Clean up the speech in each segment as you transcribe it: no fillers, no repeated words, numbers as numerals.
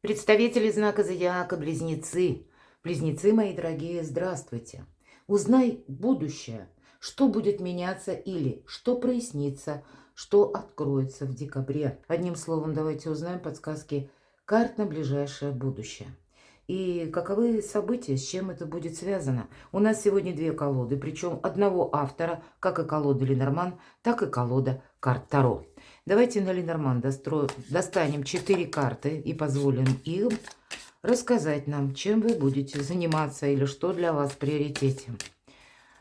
Представители знака зодиака Близнецы. Близнецы, мои дорогие, здравствуйте. Узнай будущее, что будет меняться или что прояснится, что откроется в декабре. Одним словом, давайте узнаем подсказки карт на ближайшее будущее. И каковы события, с чем это будет связано. У нас сегодня две колоды, причем одного автора, как и колода Ленорман, так и колода карт Таро. Давайте на Ленорман достанем 4 карты и позволим им рассказать нам, чем вы будете заниматься или что для вас в приоритете.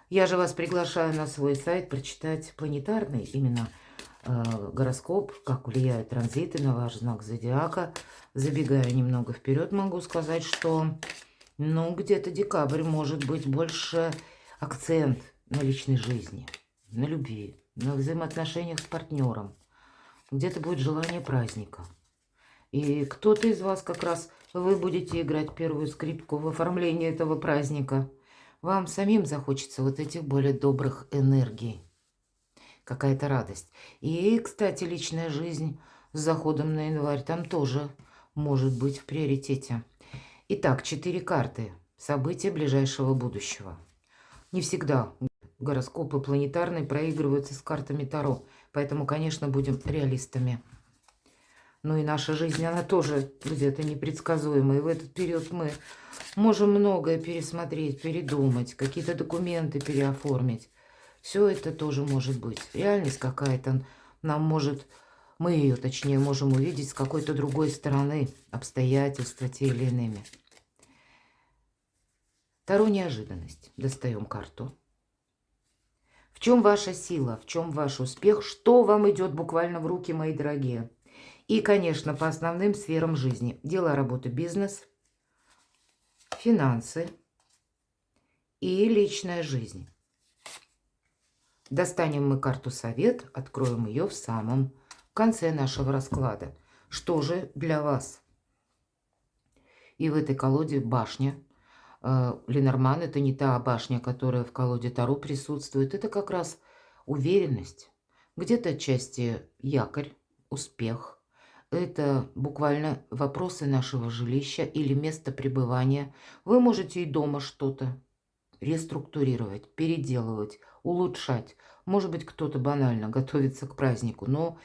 Я же вас приглашаю на свой сайт прочитать планетарный именно гороскоп, как влияют транзиты на ваш знак зодиака. Забегая немного вперед, могу сказать, что где-то декабрь может быть больше акцент на личной жизни, на любви, на взаимоотношениях с партнером. Где-то будет желание праздника. И кто-то из вас как раз, вы будете играть первую скрипку в оформлении этого праздника. Вам самим захочется вот этих более добрых энергий. Какая-то радость. И, кстати, личная жизнь с заходом на январь там тоже может быть в приоритете. Итак, 4 карты. События ближайшего будущего. Не всегда гороскопы планетарные проигрываются с картами Таро. Поэтому, конечно, будем реалистами. Ну и наша жизнь, она тоже где-то непредсказуемая. И в этот период мы можем многое пересмотреть, передумать, какие-то документы переоформить. Все это тоже может быть. Реальность какая-то нам может, мы ее, точнее, можем увидеть с какой-то другой стороны, обстоятельства те или иными. Таро неожиданность. Достаем карту. В чем ваша сила, в чем ваш успех, что вам идет буквально в руки, мои дорогие? И, конечно, по основным сферам жизни. Дело, работа, бизнес, финансы и личная жизнь. Достанем мы карту «Совет», откроем ее в самом конце нашего расклада. Что же для вас? И в этой колоде башня. Ленорман — это не та башня, которая в колоде Таро присутствует. Это как раз уверенность. Где-то отчасти якорь, успех. Это буквально вопросы нашего жилища или места пребывания. Вы можете и дома что-то реструктурировать, переделывать, улучшать. Может быть, кто-то банально готовится к празднику, но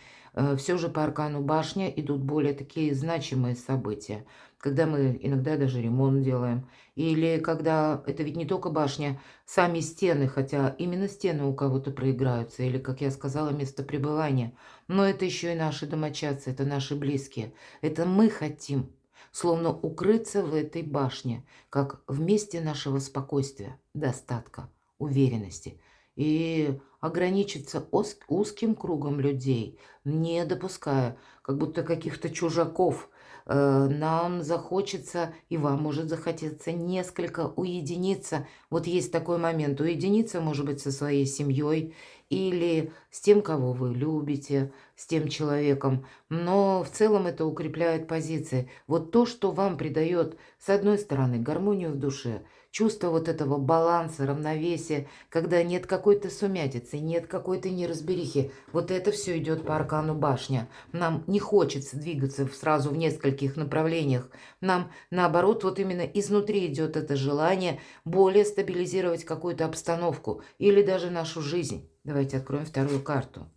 все же по аркану башня идут более такие значимые события, когда мы иногда даже ремонт делаем, или когда это ведь не только башня, сами стены, хотя именно стены у кого-то проиграются, или, как я сказала, место пребывания, но это еще и наши домочадцы, это наши близкие, это мы хотим, словно укрыться в этой башне, как в месте нашего спокойствия, достатка, уверенности, и ограничиться узким кругом людей, не допуская как будто каких-то чужаков. Нам захочется, и вам может захотеться несколько уединиться. Вот есть такой момент. Уединиться, может быть, со своей семьей или с тем, кого вы любите, с тем человеком. Но в целом это укрепляет позиции. Вот то, что вам придает, с одной стороны, гармонию в душе, чувство вот этого баланса, равновесия, когда нет какой-то сумятицы, нет какой-то неразберихи. Вот это все идет по аркану башня. Нам не хочется двигаться сразу в нескольких направлениях. Нам, наоборот, вот именно изнутри идет это желание более стабилизировать какую-то обстановку или даже нашу жизнь. Давайте откроем вторую карту.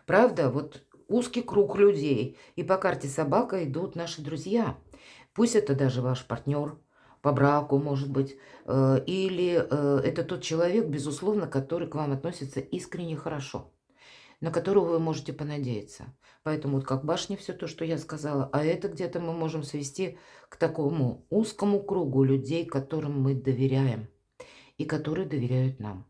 Правда, вот узкий круг людей. И по карте собака идут наши друзья. Пусть это даже ваш партнер по браку, может быть, или это тот человек, безусловно, который к вам относится искренне хорошо, на которого вы можете понадеяться. Поэтому вот как башня все то, что я сказала, а это где-то мы можем свести к такому узкому кругу людей, которым мы доверяем и которые доверяют нам,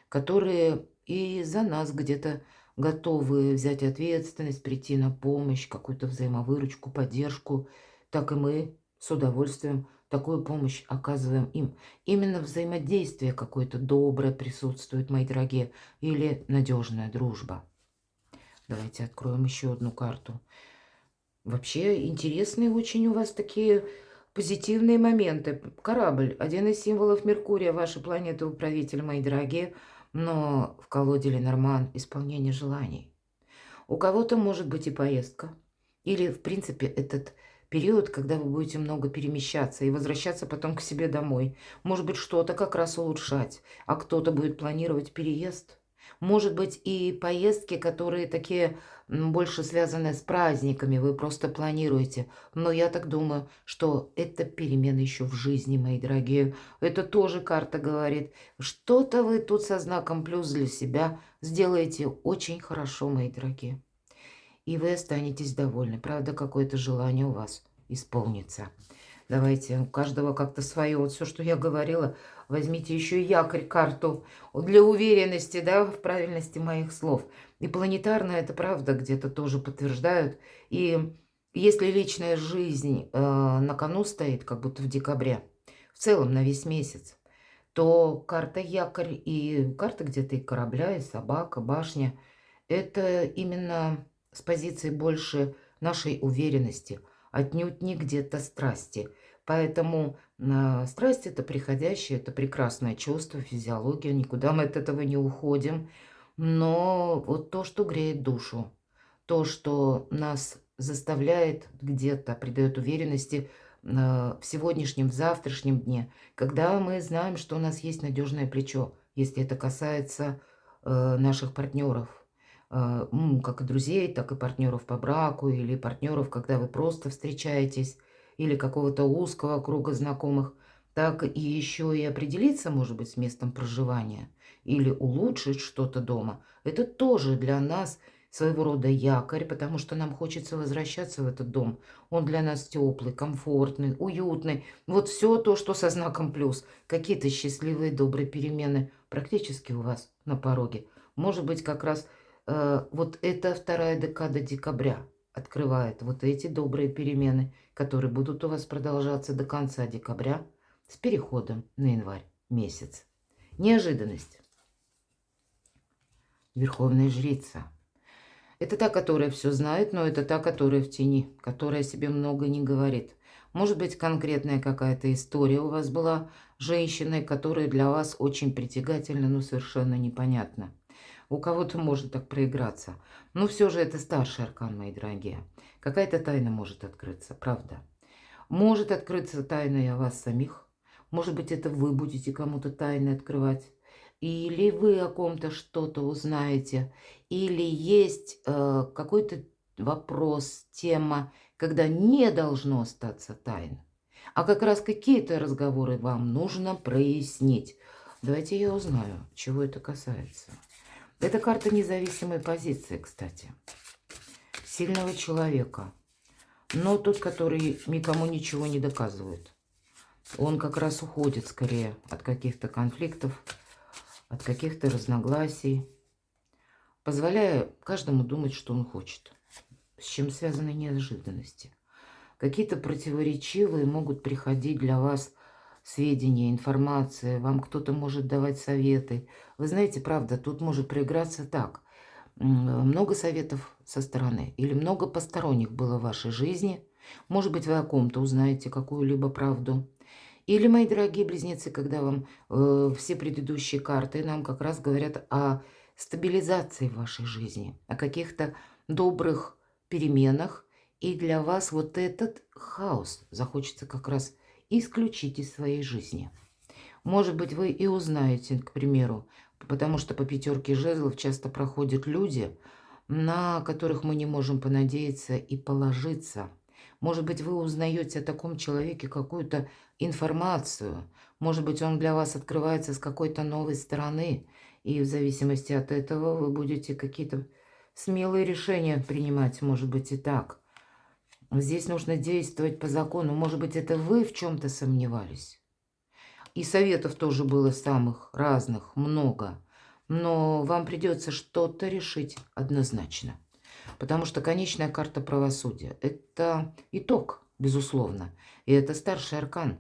которые и за нас где-то готовы взять ответственность, прийти на помощь, какую-то взаимовыручку, поддержку, так и мы с удовольствием такую помощь оказываем им. Именно взаимодействие какое-то доброе присутствует, мои дорогие, или надежная дружба. Давайте откроем еще одну карту. Вообще интересные очень у вас такие позитивные моменты. Корабль — один из символов Меркурия, вашей планеты управитель, мои дорогие. Но в колоде Ленорман исполнение желаний. У кого-то может быть и поездка. Или, в принципе, этот период, когда вы будете много перемещаться и возвращаться потом к себе домой. Может быть, что-то как раз улучшать, а кто-то будет планировать переезд. Может быть, и поездки, которые такие больше связаны с праздниками, вы просто планируете. Но я так думаю, что это перемены еще в жизни, мои дорогие. Это тоже карта говорит. Что-то вы тут со знаком плюс для себя сделаете очень хорошо, мои дорогие. И вы останетесь довольны. Правда, какое-то желание у вас исполнится. Давайте, у каждого как-то свое. Вот все, что я говорила, возьмите еще и якорь, карту для уверенности, да, в правильности моих слов. И планетарно это правда где-то тоже подтверждают. И если личная жизнь на кону стоит, как будто в декабре, в целом на весь месяц, то карта якорь и карта где-то и корабля, и собака, башня, это именно с позиции больше нашей уверенности, отнюдь не где-то страсти. Поэтому страсть – это приходящее, это прекрасное чувство, физиология, никуда мы от этого не уходим. Но вот то, что греет душу, то, что нас заставляет где-то, придает уверенности в сегодняшнем, в завтрашнем дне, когда мы знаем, что у нас есть надежное плечо, если это касается наших партнеров, как и друзей, так и партнеров по браку, или партнеров, когда вы просто встречаетесь, или какого-то узкого круга знакомых, так и еще и определиться, может быть, с местом проживания, или улучшить что-то дома. Это тоже для нас своего рода якорь, потому что нам хочется возвращаться в этот дом. Он для нас теплый, комфортный, уютный. Вот все то, что со знаком плюс. Какие-то счастливые, добрые перемены практически у вас на пороге. Может быть, как раз вот эта вторая декада декабря открывает вот эти добрые перемены, которые будут у вас продолжаться до конца декабря с переходом на январь месяц. Неожиданность. Верховная жрица. Это та, которая все знает, но это та, которая в тени, которая себе много не говорит. Может быть, конкретная какая-то история у вас была женщиной, которая для вас очень притягательна, но совершенно непонятна. У кого-то может так проиграться. Но все же это старший аркан, мои дорогие. Какая-то тайна может открыться, правда. Может открыться тайна и о вас самих. Может быть, это вы будете кому-то тайны открывать. Или вы о ком-то что-то узнаете. Или есть какой-то вопрос, тема, когда не должно остаться тайн. А как раз какие-то разговоры вам нужно прояснить. Давайте я узнаю, чего это касается. Это карта независимой позиции, кстати. Сильного человека. Но тот, который никому ничего не доказывает. Он как раз уходит скорее от каких-то конфликтов, от каких-то разногласий, позволяя каждому думать, что он хочет. С чем связаны неожиданности. Какие-то противоречивые могут приходить для вас сведения, информация, вам кто-то может давать советы. Вы знаете, правда, тут может проиграться так. Много советов со стороны или много посторонних было в вашей жизни. Может быть, вы о ком-то узнаете какую-либо правду. Или, мои дорогие близнецы, когда вам все предыдущие карты нам как раз говорят о стабилизации в вашей жизни, о каких-то добрых переменах, и для вас вот этот хаос захочется как раз исключить из своей жизни. Может быть, вы и узнаете, к примеру, потому что по пятерке жезлов часто проходят люди, на которых мы не можем понадеяться и положиться. Может быть, вы узнаете о таком человеке какую-то информацию. Может быть, он для вас открывается с какой-то новой стороны. И в зависимости от этого вы будете какие-то смелые решения принимать. Может быть, и так. Здесь нужно действовать по закону. Может быть, это вы в чем-то сомневались. И советов тоже было самых разных, много. Но вам придется что-то решить однозначно. Потому что конечная карта правосудия – это итог, безусловно. И это старший аркан.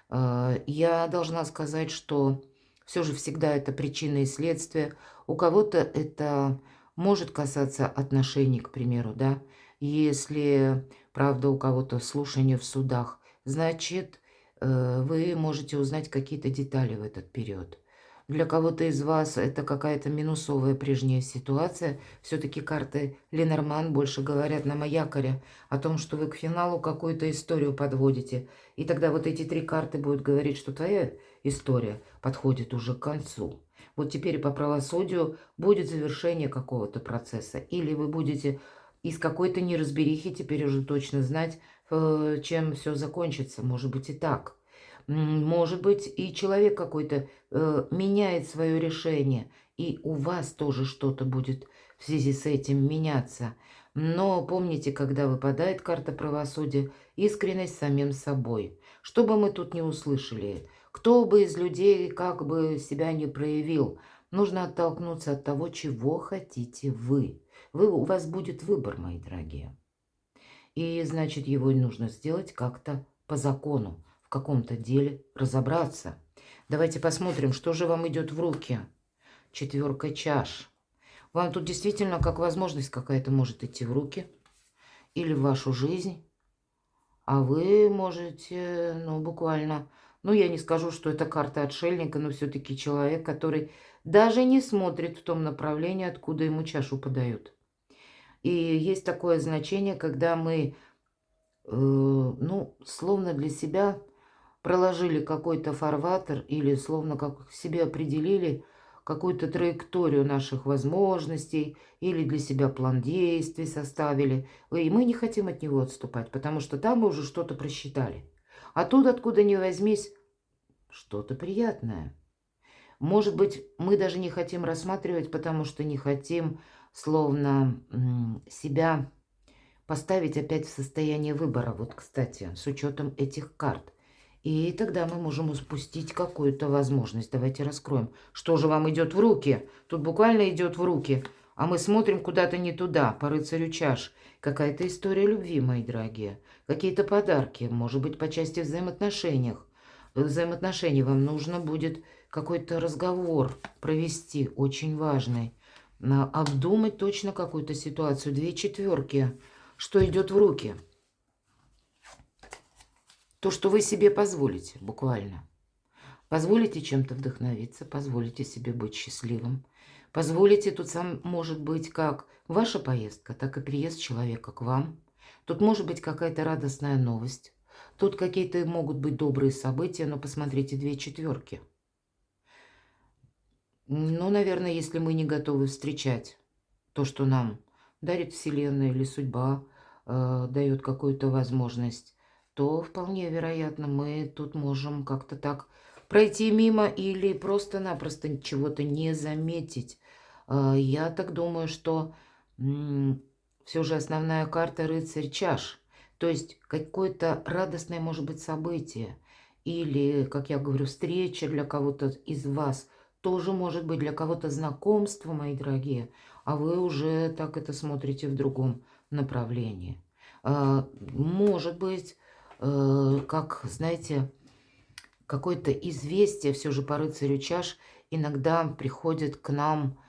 Я должна сказать, что все же всегда это причина и следствие. У кого-то это может касаться отношений, к примеру, да. Если, правда, у кого-то слушание в судах, значит, вы можете узнать какие-то детали в этот период. Для кого-то из вас это какая-то минусовая прежняя ситуация. Все-таки карты Ленорман больше говорят нам о якоре, о том, что вы к финалу какую-то историю подводите. И тогда вот эти три карты будут говорить, что твоя история подходит уже к концу. Вот теперь по правосудию будет завершение какого-то процесса. Или вы будете из какой-то неразберихи теперь уже точно знать, чем все закончится. Может быть и так. Может быть, и человек какой-то меняет свое решение, и у вас тоже что-то будет в связи с этим меняться. Но помните, когда выпадает карта правосудия, искренность с самим собой. Что бы мы тут не услышали, кто бы из людей как бы себя не проявил, нужно оттолкнуться от того, чего хотите вы. У вас будет выбор, мои дорогие. И значит, его нужно сделать как-то по закону, в каком-то деле разобраться. Давайте посмотрим, что же вам идет в руки. Четверка чаш. Вам тут действительно как возможность какая-то может идти в руки или в вашу жизнь. А вы можете, ну, буквально, ну, я не скажу, что это карта отшельника, но все-таки человек, который даже не смотрит в том направлении, откуда ему чашу подают. И есть такое значение, когда мы, ну, словно для себя проложили какой-то фарватер или словно как себе определили какую-то траекторию наших возможностей или для себя план действий составили. И мы не хотим от него отступать, потому что там мы уже что-то просчитали. А тут, откуда ни возьмись, что-то приятное. Может быть, мы даже не хотим рассматривать, потому что не хотим словно себя поставить опять в состояние выбора. Вот, кстати, с учетом этих карт. И тогда мы можем упустить какую-то возможность. Давайте раскроем. Что же вам идет в руки? Тут буквально идет в руки. А мы смотрим куда-то не туда, по рыцарю чаш. Какая-то история любви, мои дорогие. Какие-то подарки, может быть, по части взаимоотношений вам нужно будет какой-то разговор провести, очень важный. Обдумать точно какую-то ситуацию. Две четверки. Что идет в руки? То, что вы себе позволите, буквально. Позволите чем-то вдохновиться, позволите себе быть счастливым. Позволите, тут сам может быть как ваша поездка, так и приезд человека к вам. Тут может быть какая-то радостная новость. Тут какие-то могут быть добрые события, но посмотрите, две четверки. Ну, наверное, если мы не готовы встречать то, что нам дарит Вселенная или судьба, дает какую-то возможность, то вполне вероятно мы тут можем как-то так пройти мимо или просто-напросто чего-то не заметить. Я так думаю, что все же основная карта рыцарь чаш. То есть какое-то радостное может быть событие. Или, как я говорю, встреча для кого-то из вас. Тоже может быть для кого-то знакомство, мои дорогие. А вы уже так это смотрите в другом направлении. Может быть, как, знаете, какое-то известие все же по рыцарю чаш иногда приходит к нам.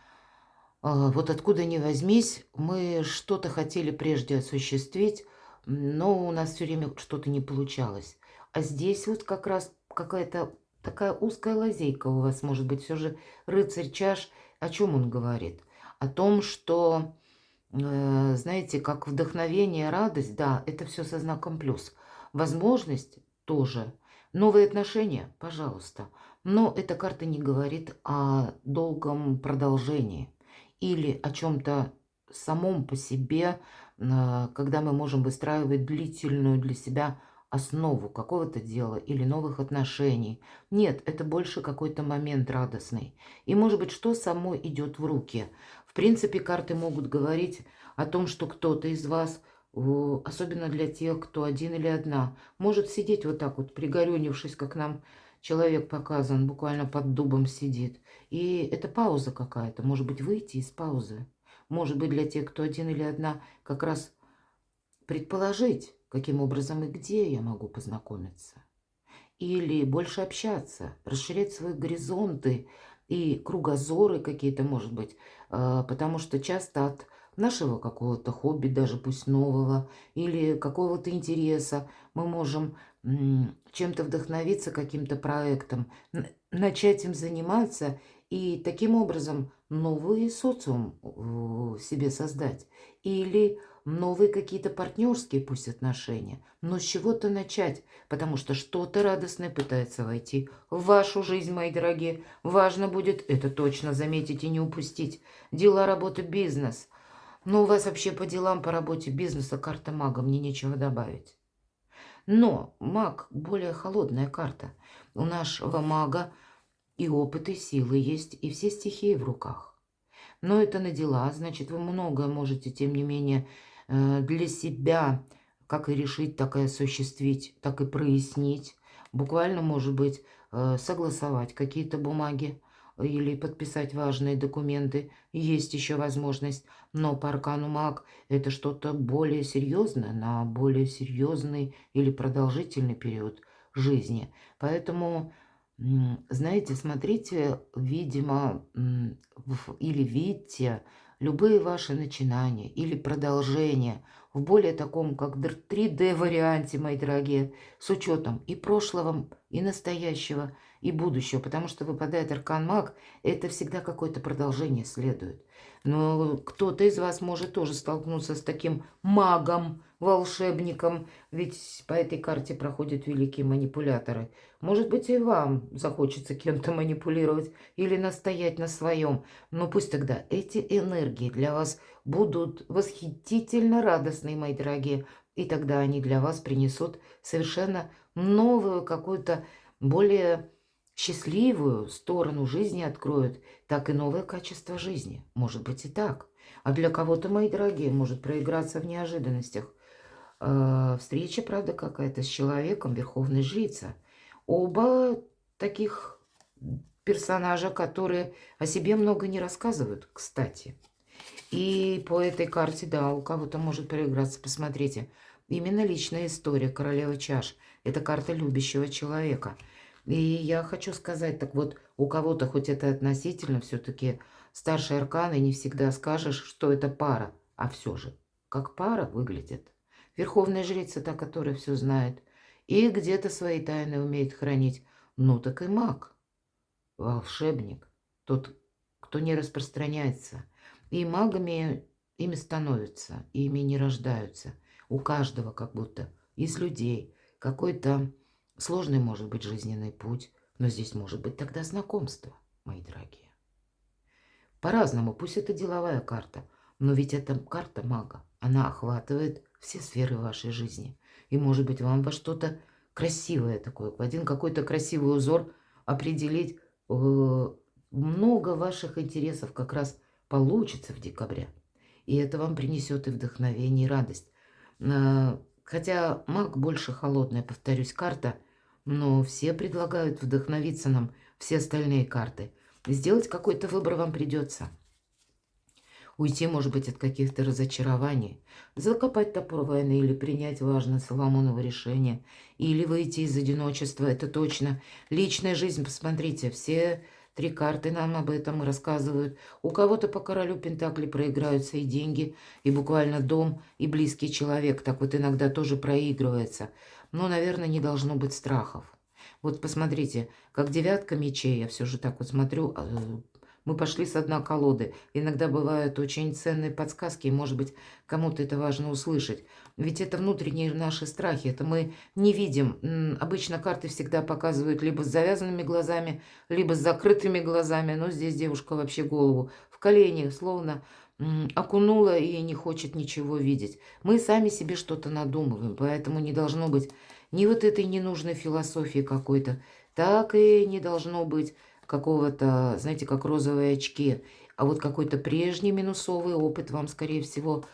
Вот откуда ни возьмись, мы что-то хотели прежде осуществить, но у нас все время что-то не получалось. А здесь вот как раз какая-то такая узкая лазейка у вас, может быть, все же рыцарь чаш. О чем он говорит? О том, что, знаете, как вдохновение, радость, да, это все со знаком плюс. Возможность тоже. Новые отношения, пожалуйста. Но эта карта не говорит о долгом продолжении или о чем-то самом по себе, когда мы можем выстраивать длительную для себя основу какого-то дела или новых отношений. Нет, это больше какой-то момент радостный. И, может быть, что само идет в руки. В принципе, карты могут говорить о том, что кто-то из вас, особенно для тех, кто один или одна, может сидеть вот так вот, пригорюнившись, как нам человек показан, буквально под дубом сидит. И это пауза какая-то, может быть, выйти из паузы. Может быть, для тех, кто один или одна, как раз предположить, каким образом и где я могу познакомиться. Или больше общаться, расширять свои горизонты и кругозоры какие-то, может быть. Потому что часто от нашего какого-то хобби, даже пусть нового, или какого-то интереса. Мы можем чем-то вдохновиться, каким-то проектом, начать им заниматься и таким образом новый социум себе создать. Или новые какие-то партнерские пусть отношения. Но с чего-то начать, потому что что-то радостное пытается войти в вашу жизнь, мои дорогие. Важно будет это точно заметить и не упустить. Дела, работа, бизнес. Но у вас вообще по делам, по работе, бизнеса карта мага, мне нечего добавить. Но маг более холодная карта. У нашего мага и опыт, и силы есть, и все стихии в руках. Но это на дела, значит, вы многое можете, тем не менее, для себя как и решить, так и осуществить, так и прояснить. Буквально, может быть, согласовать какие-то бумаги или подписать важные документы. Есть еще возможность. Но по аркану маг это что-то более серьезное, на более серьезный или продолжительный период жизни. Поэтому, знаете, смотрите, видимо, или видите любые ваши начинания или продолжения в более таком, как 3D-варианте, мои дорогие, с учетом и прошлого, и настоящего, и будущего, потому что выпадает аркан маг, это всегда какое-то продолжение следует. Но кто-то из вас может тоже столкнуться с таким магом, волшебником, ведь по этой карте проходят великие манипуляторы. Может быть, и вам захочется кем-то манипулировать или настоять на своем, но пусть тогда эти энергии для вас будут восхитительно радостные, мои дорогие, и тогда они для вас принесут совершенно новую, какую-то более счастливую сторону жизни откроют, так и новое качество жизни. Может быть и так. А для кого-то, мои дорогие, может проиграться в неожиданностях. Встреча, правда, какая-то с человеком, верховной жрица. Оба таких персонажа, которые о себе много не рассказывают, кстати. И по этой карте, да, у кого-то может проиграться. Посмотрите, именно личная история королевы чаш. Это карта любящего человека. И я хочу сказать, так вот, у кого-то, хоть это относительно, все-таки старший аркан, и не всегда скажешь, что это пара. А все же, как пара выглядит. Верховная жрица, та, которая все знает. И где-то свои тайны умеет хранить. Ну, так и маг, волшебник, тот, кто не распространяется. И магами ими становятся, ими не рождаются. У каждого как будто из людей какой-то сложный может быть жизненный путь, но здесь может быть тогда знакомство, мои дорогие. По-разному, пусть это деловая карта, но ведь это карта мага. Она охватывает все сферы вашей жизни. И может быть вам во что-то красивое такое, в один какой-то красивый узор определить. Много ваших интересов как раз получится в декабре. И это вам принесет и вдохновение, и радость. Хотя маг больше холодная, повторюсь, карта, но все предлагают вдохновиться нам, все остальные карты. Сделать какой-то выбор вам придется. Уйти, может быть, от каких-то разочарований, закопать топор войны или принять важное Соломоново решение, или выйти из одиночества, это точно. Личная жизнь, посмотрите, все 3 карты нам об этом рассказывают. У кого-то по королю Пентакли проиграются и деньги, и буквально дом, и близкий человек. Так вот иногда тоже проигрывается. Но, наверное, не должно быть страхов. Вот посмотрите, как 9 мечей, я все же так вот смотрю, мы пошли с дна колоды. Иногда бывают очень ценные подсказки, и, может быть, кому-то это важно услышать. Ведь это внутренние наши страхи, это мы не видим. Обычно карты всегда показывают либо с завязанными глазами, либо с закрытыми глазами. Но здесь девушка вообще голову в колени, словно окунула и не хочет ничего видеть. Мы сами себе что-то надумываем, поэтому не должно быть ни вот этой ненужной философии какой-то, так и не должно быть какого-то, знаете, как розовые очки. А вот какой-то прежний минусовый опыт вам, скорее всего,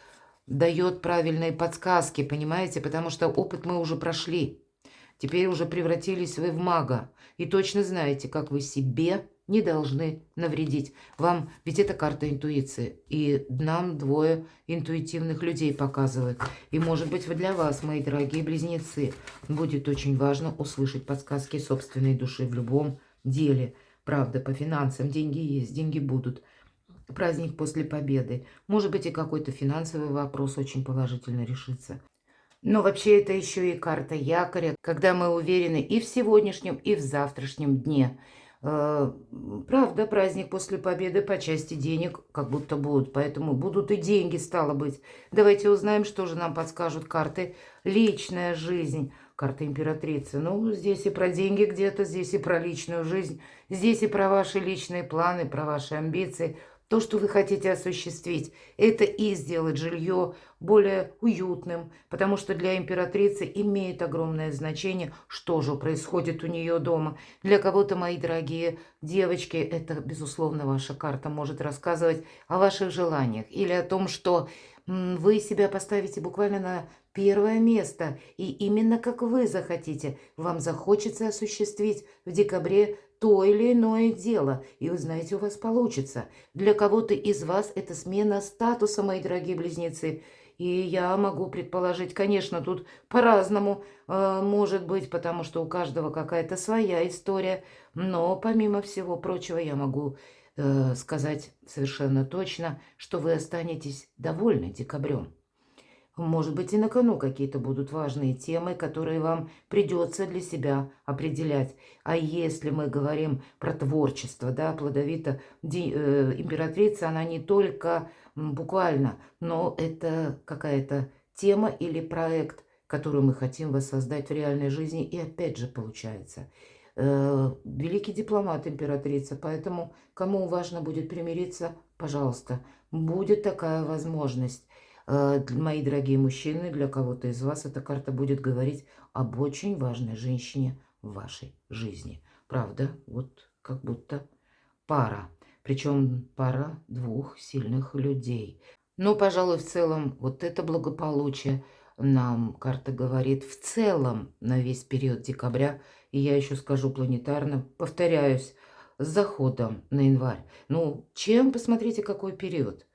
дает правильные подсказки, понимаете? Потому что опыт мы уже прошли. Теперь уже превратились вы в мага. И точно знаете, как вы себе не должны навредить. Вам, ведь это карта интуиции. И нам 2 интуитивных людей показывают. И, может быть, для вас, мои дорогие близнецы, будет очень важно услышать подсказки собственной души в любом деле. Правда, по финансам деньги есть, деньги будут. праздник после победы. Может быть, и какой-то финансовый вопрос очень положительно решится. Но вообще это еще и карта якоря, когда мы уверены и в сегодняшнем, и в завтрашнем дне. Правда, праздник после победы по части денег как будто будут, поэтому будут и деньги, стало быть. Давайте узнаем, что же нам подскажут карты. Личная жизнь, карта императрицы. Ну, здесь и про деньги где-то, здесь и про личную жизнь, здесь и про ваши личные планы, про ваши амбиции. То, что вы хотите осуществить, это и сделать жилье более уютным, потому что для императрицы имеет огромное значение, что же происходит у нее дома. Для кого-то, мои дорогие девочки, это, безусловно, ваша карта может рассказывать о ваших желаниях или о том, что вы себя поставите буквально на первое место, и именно как вы захотите, вам захочется осуществить в декабре то или иное дело, и вы знаете, у вас получится. Для кого-то из вас это смена статуса, мои дорогие близнецы. И я могу предположить, конечно, тут по-разному может быть, потому что у каждого какая-то своя история. Но помимо всего прочего я могу сказать совершенно точно, что вы останетесь довольны декабрем. Может быть, и на кону какие-то будут важные темы, которые вам придется для себя определять. А если мы говорим про творчество, да, плодовито, императрица, она не только буквально, но это какая-то тема или проект, который мы хотим воссоздать в реальной жизни. И опять же получается. Великий дипломат императрица, поэтому кому важно будет примириться, пожалуйста, будет такая возможность. Мои дорогие мужчины, для кого-то из вас эта карта будет говорить об очень важной женщине в вашей жизни. Правда? Вот как будто пара. Причем пара двух сильных людей. Но, пожалуй, в целом вот это благополучие нам карта говорит в целом на весь период декабря. И я еще скажу планетарно, повторяюсь, с заходом на январь. Ну, чем, посмотрите, какой период.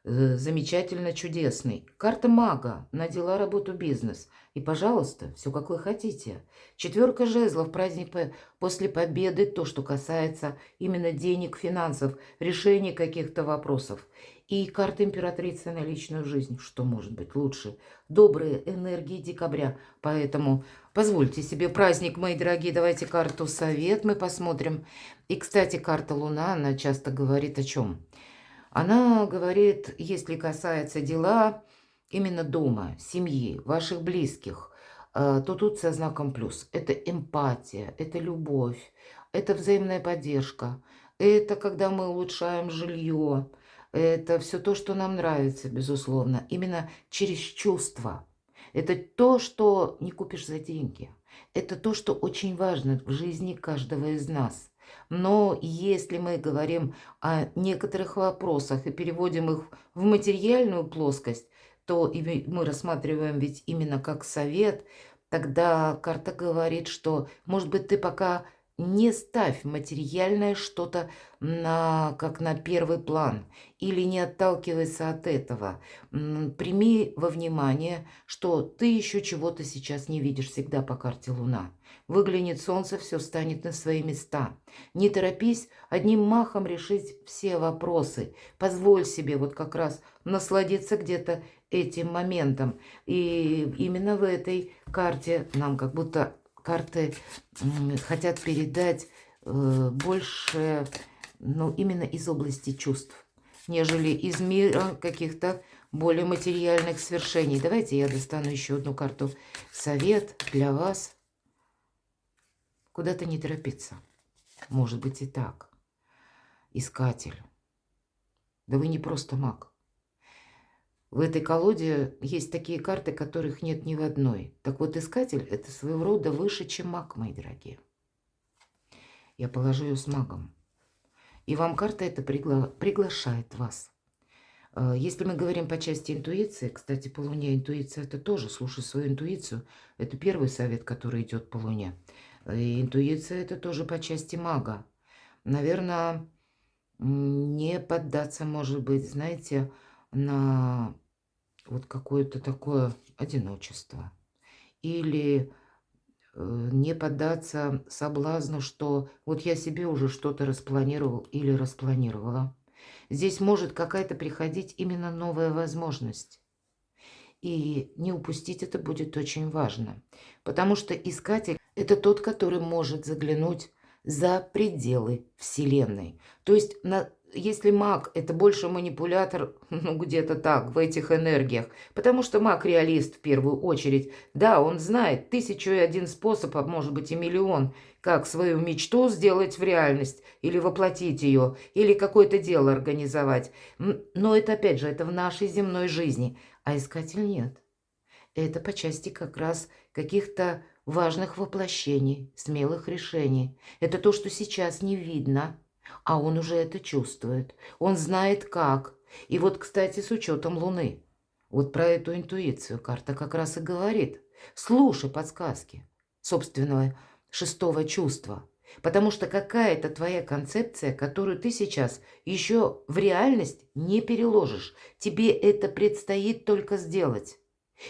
Замечательно чудесный. Карта мага на дела, работу, бизнес. И, пожалуйста, все как вы хотите. Четверка жезлов, праздник после победы, то, что касается именно денег, финансов, решения каких-то вопросов. И карта императрицы на личную жизнь. Что может быть лучше? Добрые энергии декабря. Поэтому позвольте себе праздник, мои дорогие. Давайте карту совет мы посмотрим. И, кстати, карта Луна, она часто говорит о чем? Она говорит, если касается дела именно дома, семьи, ваших близких, то тут со знаком плюс. Это эмпатия, это любовь, это взаимная поддержка, это когда мы улучшаем жилье, это все то, что нам нравится, безусловно, именно через чувства. Это то, что не купишь за деньги. Это то, что очень важно в жизни каждого из нас. Но если мы говорим о некоторых вопросах и переводим их в материальную плоскость, то и мы рассматриваем ведь именно как совет, тогда карта говорит, что, может быть, ты пока не ставь материальное что-то как на первый план или не отталкивайся от этого. Прими во внимание, что ты еще чего-то сейчас не видишь всегда по карте Луна. Выглянет солнце, все станет на свои места. Не торопись одним махом решить все вопросы. Позволь себе вот как раз насладиться где-то этим моментом. И именно в этой карте нам как будто карты хотят передать больше, ну, именно из области чувств, нежели из мира каких-то более материальных свершений. Давайте я достану еще одну карту. Совет для вас. Куда-то не торопиться. Может быть и так. Искатель. Да вы не просто маг. В этой колоде есть такие карты, которых нет ни в одной. Так вот, искатель – это своего рода выше, чем маг, мои дорогие. Я положу ее с магом. И вам карта эта приглашает вас. Если мы говорим по части интуиции, кстати, по Луне интуиция – это тоже слушай свою интуицию. Это первый совет, который идет по Луне. И интуиция – это тоже по части мага. Наверное, не поддаться, может быть, знаете, на вот какое-то такое одиночество. Или не поддаться соблазну, что вот я себе уже что-то распланировал или распланировала. Здесь может какая-то приходить именно новая возможность. И не упустить это будет очень важно. Потому что искатель– это тот, который может заглянуть за пределы Вселенной. То есть, если маг– это больше манипулятор, ну, где-то так, в этих энергиях. Потому что маг– реалист в первую очередь. Да, он знает 1001 способ, а может быть и миллион, как свою мечту сделать в реальность, или воплотить ее, или какое-то дело организовать. Но это, опять же, это в нашей земной жизни. А искатель нет. Это по части как раз каких-то важных воплощений, смелых решений. Это то, что сейчас не видно, а он уже это чувствует. Он знает как. И вот, кстати, с учетом Луны. Вот про эту интуицию карта как раз и говорит. Слушай подсказки собственного шестого чувства. Потому что какая-то твоя концепция, которую ты сейчас еще в реальность не переложишь. Тебе это предстоит только сделать.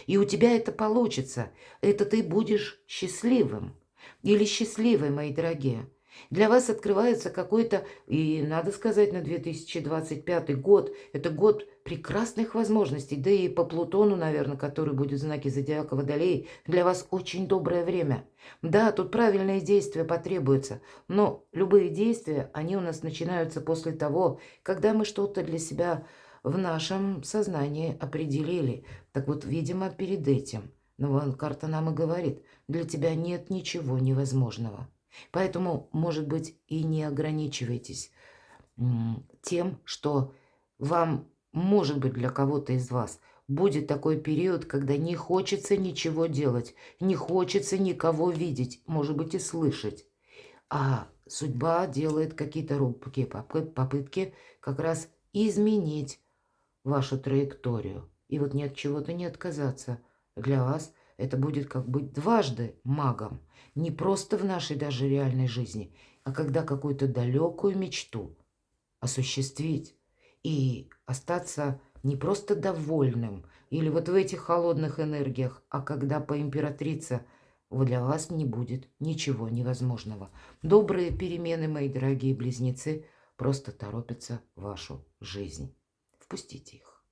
И у тебя это получится. Это ты будешь счастливым. Или счастливой, мои дорогие. Для вас открывается какой-то, и надо сказать, на 2025 год, это год прекрасных возможностей. Да и по Плутону, наверное, который будет в знаке зодиака Водолей, для вас очень доброе время. Да, тут правильные действия потребуются, но любые действия, они у нас начинаются после того, когда мы что-то для себя в нашем сознании определили. Так вот, видимо, перед этим, но вон карта нам и говорит, для тебя нет ничего невозможного. Поэтому, может быть, и не ограничивайтесь тем, что вам, может быть, для кого-то из вас будет такой период, когда не хочется ничего делать, не хочется никого видеть, может быть, и слышать. А судьба делает какие-то робкие попытки как раз изменить вашу траекторию. И вот ни от чего-то не отказаться. Для вас это будет как быть дважды магом. Не просто в нашей даже реальной жизни, а когда какую-то далекую мечту осуществить и остаться не просто довольным или вот в этих холодных энергиях, а когда по императрице для вас не будет ничего невозможного. Добрые перемены, мои дорогие близнецы, просто торопятся в вашу жизнь. Впустите их.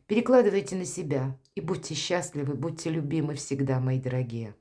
Перекладывайте на себя и будьте счастливы, будьте любимы всегда, мои дорогие.